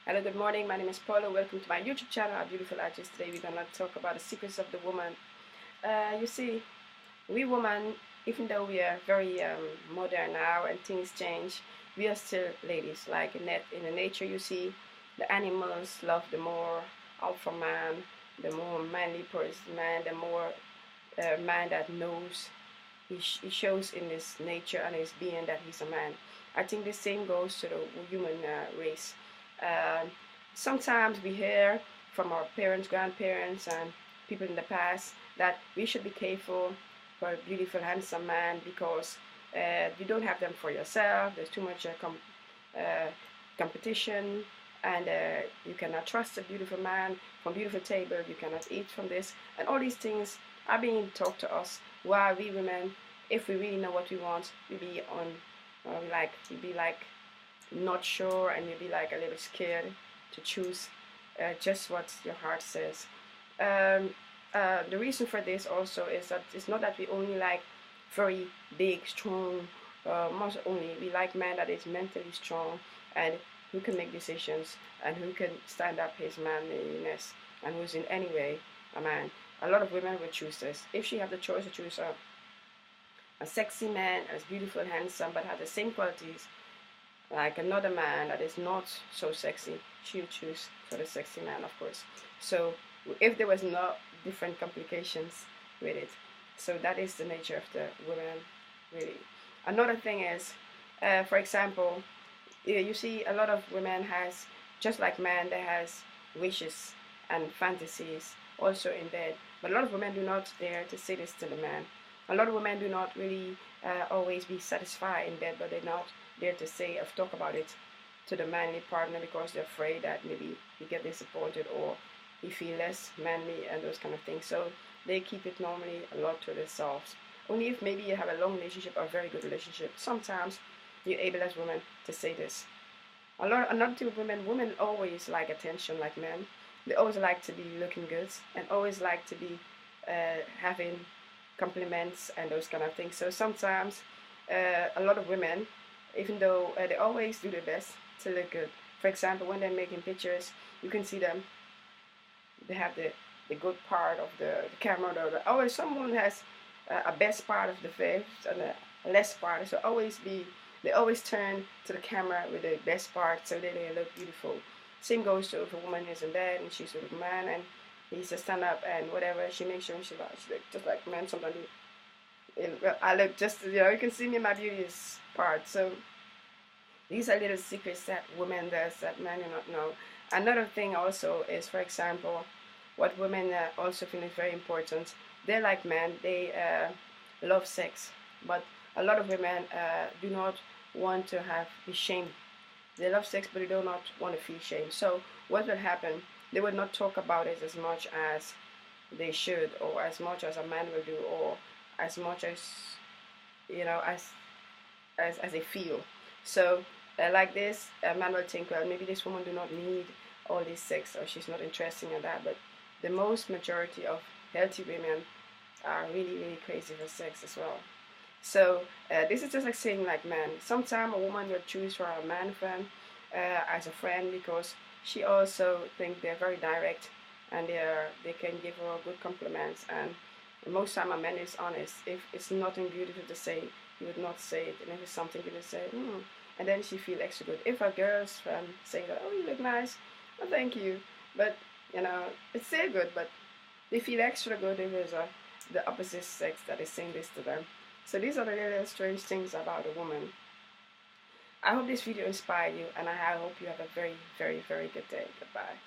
Hello, good morning. My name is Paula. Welcome to my YouTube channel, A Beautiful Artist. Today we're gonna talk about the secrets of the woman. You see, we women, even though we are very modern now and things change, we are still ladies. Like in the nature, you see, the animals love the more alpha man, the more manly person, man, the more man that knows. He shows in his nature and his being that he's a man. I think the same goes to the human race. Um, Sometimes we hear from our parents, grandparents, and people in the past that we should be careful for a beautiful, handsome man because you don't have them for yourself. There's too much uh, competition, and you cannot trust a beautiful man from beautiful table. You cannot eat from this, and all these things are being taught to us. Why we women, if we really know what we want, we be like not sure, and you'll be like a little scared to choose just what your heart says. Um, the reason for this also is that it's not that we only like very big, strong, most only we like men that is mentally strong and who can make decisions and who can stand up his manliness and who's in any way a man. A lot of women would choose this. If she have the choice to choose a sexy man as beautiful, handsome, but has the same qualities like another man that is not so sexy, she'll choose for the sexy man, of course. So if there was no different complications with it, so that is the nature of the women, really. Another thing is, for example, you see a lot of women has, just like men, they has wishes and fantasies also in bed. But a lot of women do not dare to say this to the man. A lot of women do not really always be satisfied in bed, but they're not dare to say or talk about it to the manly partner because they're afraid that maybe he get disappointed or he feel less manly and those kind of things. So they keep it normally a lot to themselves. Only if maybe you have a long relationship or a very good relationship, sometimes you're able as women to say this. Another thing with women always like attention like men. They always like to be looking good and always like to be having compliments and those kind of things. So sometimes a lot of women, even though they always do their best to look good. For example, when they're making pictures, you can see them. They have the good part of the camera. Always someone has a best part of the face and a less part. So they always turn to the camera with the best part so that they look beautiful. Same goes to if a woman is in bed and she's with a man and he's a stand up and whatever, she makes sure she looks just like men sometimes do. I look just, you can see me in my beauty part. So these are little secrets that women does that men do not know. Another thing also is, for example, what women also feel is very important. They're like men, they love sex, but a lot of women do not want to be shamed. They love sex, but they do not want to feel shame. So what will happen? They will not talk about it as much as they should, or as much as a man will do, or as much as as they feel. So like this, a man will think, well, maybe this woman do not need all this sex, or she's not interested in that. But the most majority of healthy women are really, really crazy for sex as well. So this is just like saying like man. Sometimes a woman will choose for a man friend as a friend because she also think they're very direct and they can give her good compliments. And most time a man is honest. If it's nothing beautiful to say, he would not say it. And if it's something good to say, and then she feel extra good. If a girl's friend say that, oh, you look nice, well, thank you, but it's still good, but they feel extra good if it's the opposite sex that is saying this to them. So these are the little strange things about a woman. I hope this video inspired you, and I hope you have a very, very, very good day. Goodbye.